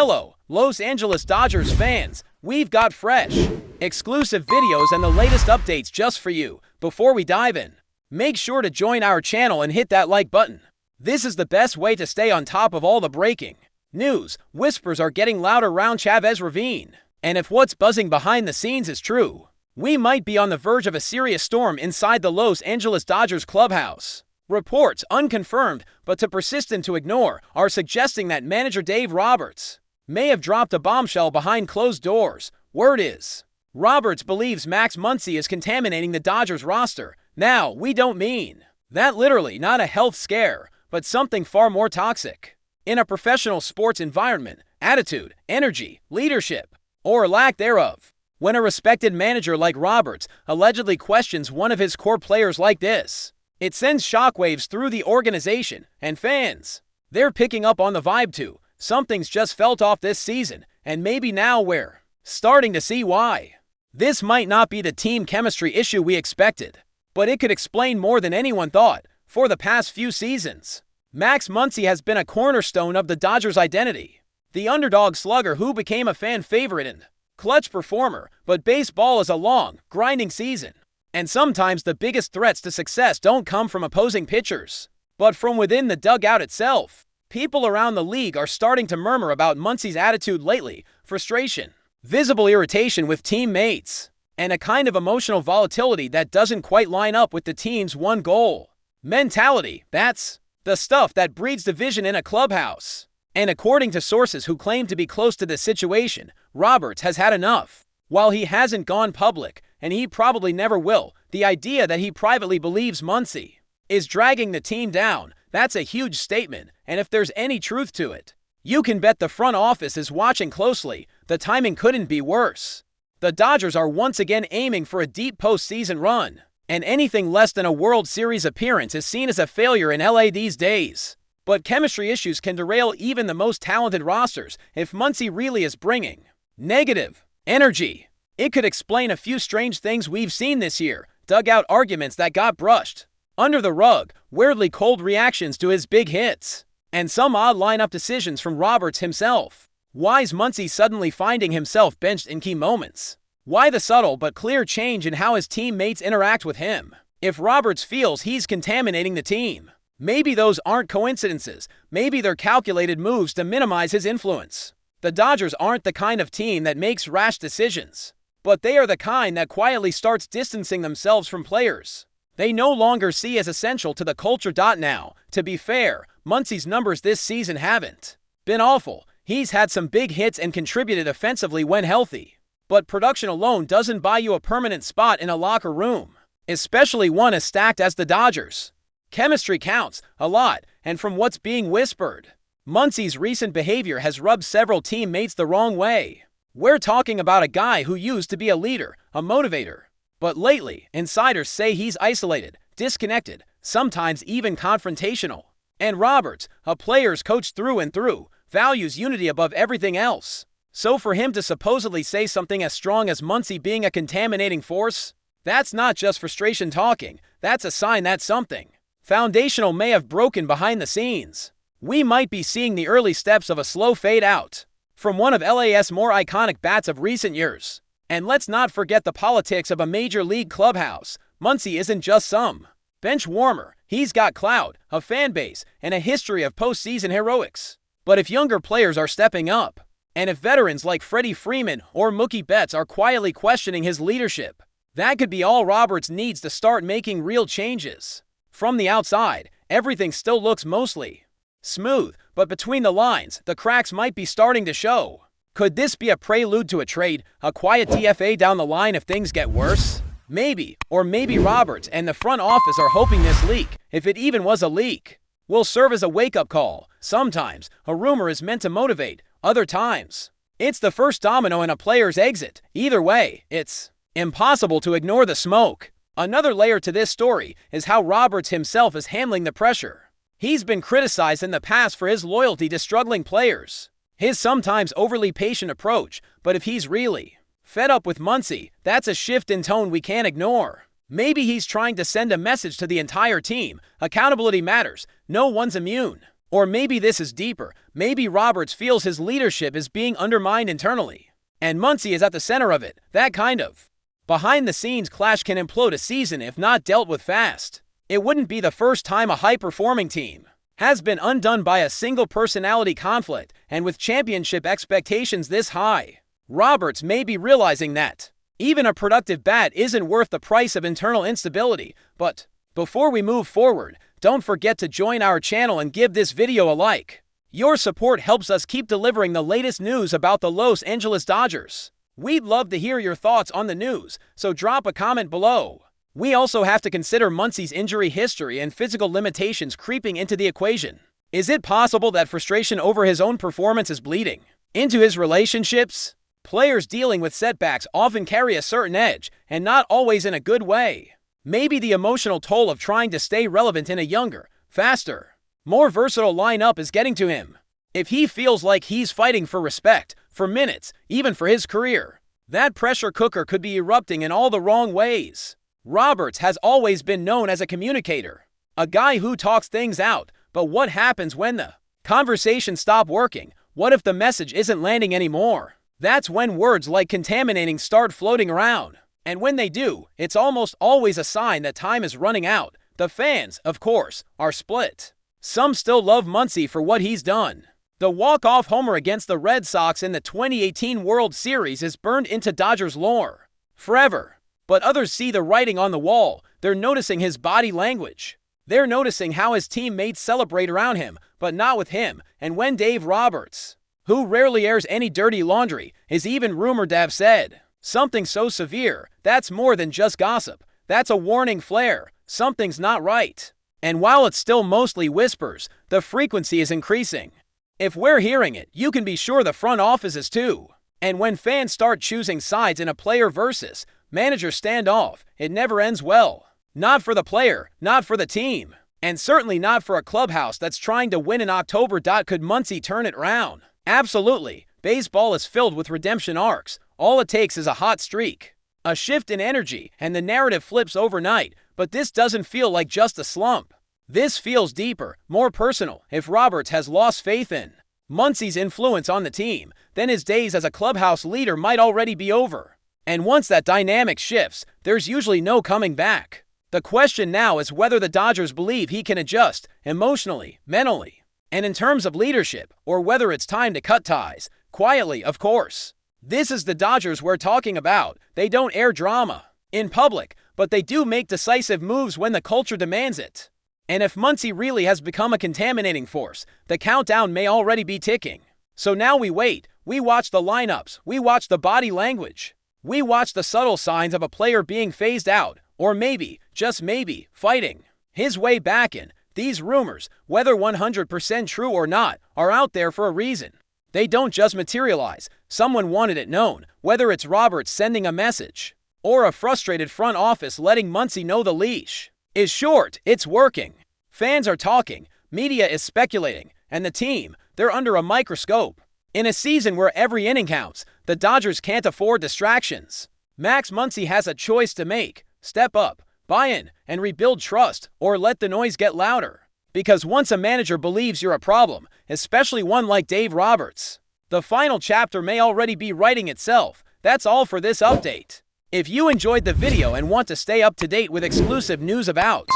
Hello, Los Angeles Dodgers fans. We've got fresh, exclusive videos and the latest updates just for you. Before we dive in, make sure to join our channel and hit that like button. This is the best way to stay on top of all the breaking news. Whispers are getting louder around Chavez Ravine, and if what's buzzing behind the scenes is true, we might be on the verge of a serious storm inside the Los Angeles Dodgers clubhouse. Reports, unconfirmed but too persistent to ignore, are suggesting that manager Dave Roberts may have dropped a bombshell behind closed doors. Word is, Roberts believes Max Muncy is contaminating the Dodgers roster. Now, we don't mean that literally, not a health scare, but something far more toxic. In a professional sports environment, attitude, energy, leadership, or lack thereof. When a respected manager like Roberts allegedly questions one of his core players like this, it sends shockwaves through the organization and fans. They're picking up on the vibe too. Something's just felt off this season, and maybe now we're starting to see why. This might not be the team chemistry issue we expected, but it could explain more than anyone thought. For the past few seasons, Max Muncy has been a cornerstone of the Dodgers' identity. The underdog slugger who became a fan favorite and clutch performer, but baseball is a long, grinding season. And sometimes the biggest threats to success don't come from opposing pitchers, but from within the dugout itself. People around the league are starting to murmur about Muncy's attitude lately: frustration, visible irritation with teammates, and a kind of emotional volatility that doesn't quite line up with the team's one goal mentality. That's the stuff that breeds division in a clubhouse. And according to sources who claim to be close to the situation, Roberts has had enough. While he hasn't gone public, and he probably never will, the idea that he privately believes Muncy is dragging the team down, that's a huge statement, and if there's any truth to it, you can bet the front office is watching closely. The timing couldn't be worse. The Dodgers are once again aiming for a deep postseason run, and anything less than a World Series appearance is seen as a failure in LA these days. But chemistry issues can derail even the most talented rosters. If Muncy really is bringing negative energy, it could explain a few strange things we've seen this year: dugout arguments that got brushed under the rug, weirdly cold reactions to his big hits, and some odd lineup decisions from Roberts himself. Why is Muncy suddenly finding himself benched in key moments? Why the subtle but clear change in how his teammates interact with him? If Roberts feels he's contaminating the team, maybe those aren't coincidences. Maybe they're calculated moves to minimize his influence. The Dodgers aren't the kind of team that makes rash decisions, but they are the kind that quietly starts distancing themselves from players they no longer see as essential to the culture. Now, to be fair, Muncy's numbers this season haven't been awful. He's had some big hits and contributed offensively when healthy. But production alone doesn't buy you a permanent spot in a locker room, especially one as stacked as the Dodgers. Chemistry counts a lot, and from what's being whispered, Muncy's recent behavior has rubbed several teammates the wrong way. We're talking about a guy who used to be a leader, a motivator. But lately, insiders say he's isolated, disconnected, sometimes even confrontational. And Roberts, a player's coach through and through, values unity above everything else. So for him to supposedly say something as strong as Muncy being a contaminating force, that's not just frustration talking, that's a sign that something foundational may have broken behind the scenes. We might be seeing the early steps of a slow fade out from one of LA's more iconic bats of recent years. And let's not forget the politics of a major league clubhouse. Muncy isn't just some bench warmer. He's got clout, a fan base, and a history of postseason heroics. But if younger players are stepping up, and if veterans like Freddie Freeman or Mookie Betts are quietly questioning his leadership, that could be all Roberts needs to start making real changes. From the outside, everything still looks mostly smooth, but between the lines, the cracks might be starting to show. Could this be a prelude to a trade, a quiet DFA down the line if things get worse? Maybe, or maybe Roberts and the front office are hoping this leak, if it even was a leak, will serve as a wake-up call. Sometimes, a rumor is meant to motivate. Other times, it's the first domino in a player's exit. Either way, it's impossible to ignore the smoke. Another layer to this story is how Roberts himself is handling the pressure. He's been criticized in the past for his loyalty to struggling players, his sometimes overly patient approach, but if he's really fed up with Muncy, that's a shift in tone we can't ignore. Maybe he's trying to send a message to the entire team. Accountability matters. No one's immune. Or maybe this is deeper. Maybe Roberts feels his leadership is being undermined internally, and Muny is at the center of it. That kind of behind-the-scenes clash can implode a season if not dealt with fast. It wouldn't be the first time a high-performing team has been undone by a single personality conflict, and with championship expectations this high, Roberts may be realizing that even a productive bat isn't worth the price of internal instability. But before we move forward, don't forget to join our channel and give this video a like. Your support helps us keep delivering the latest news about the Los Angeles Dodgers. We'd love to hear your thoughts on the news, so drop a comment below. We also have to consider Muny's injury history and physical limitations creeping into the equation. Is it possible that frustration over his own performance is bleeding into his relationships? Players dealing with setbacks often carry a certain edge, and not always in a good way. Maybe the emotional toll of trying to stay relevant in a younger, faster, more versatile lineup is getting to him. If he feels like he's fighting for respect, for minutes, even for his career, that pressure cooker could be erupting in all the wrong ways. Roberts has always been known as a communicator, a guy who talks things out, but what happens when the conversations stop working? What if the message isn't landing anymore? That's when words like contaminating start floating around. And when they do, it's almost always a sign that time is running out. The fans, of course, are split. Some still love Muny for what he's done. The walk-off homer against the Red Sox in the 2018 World Series is burned into Dodgers lore forever. But others see the writing on the wall. They're noticing his body language. They're noticing how his teammates celebrate around him, but not with him. And when Dave Roberts, who rarely airs any dirty laundry, is even rumored to have said something so severe, that's more than just gossip. That's a warning flare. Something's not right. And while it's still mostly whispers, the frequency is increasing. If we're hearing it, you can be sure the front office is too. And when fans start choosing sides in a player versus manager standoff, it never ends well. Not for the player, not for the team, and certainly not for a clubhouse that's trying to win in October. Could Muny turn it round? Absolutely. Baseball is filled with redemption arcs. All it takes is a hot streak, a shift in energy, and the narrative flips overnight. But this doesn't feel like just a slump. This feels deeper, more personal. If Roberts has lost faith in Muny's influence on the team, then his days as a clubhouse leader might already be over. And once that dynamic shifts, there's usually no coming back. The question now is whether the Dodgers believe he can adjust emotionally, mentally, and in terms of leadership, or whether it's time to cut ties, quietly, of course. This is the Dodgers we're talking about. They don't air drama in public, but they do make decisive moves when the culture demands it. And if Muny really has become a contaminating force, the countdown may already be ticking. So now we wait. We watch the lineups. We watch the body language. We watch the subtle signs of a player being phased out, or maybe, just maybe, fighting his way back in. These rumors, whether 100% true or not, are out there for a reason. They don't just materialize. Someone wanted it known, whether it's Roberts sending a message, or a frustrated front office letting Muny know the leash is short. It's working. Fans are talking, media is speculating, and the team, they're under a microscope. In a season where every inning counts, the Dodgers can't afford distractions. Max Muny has a choice to make: step up, buy in, and rebuild trust, or let the noise get louder. Because once a manager believes you're a problem, especially one like Dave Roberts, the final chapter may already be writing itself. That's all for this update. If you enjoyed the video and want to stay up to date with exclusive news about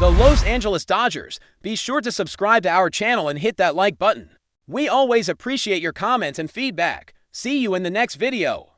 the Los Angeles Dodgers, be sure to subscribe to our channel and hit that like button. We always appreciate your comments and feedback. See you in the next video.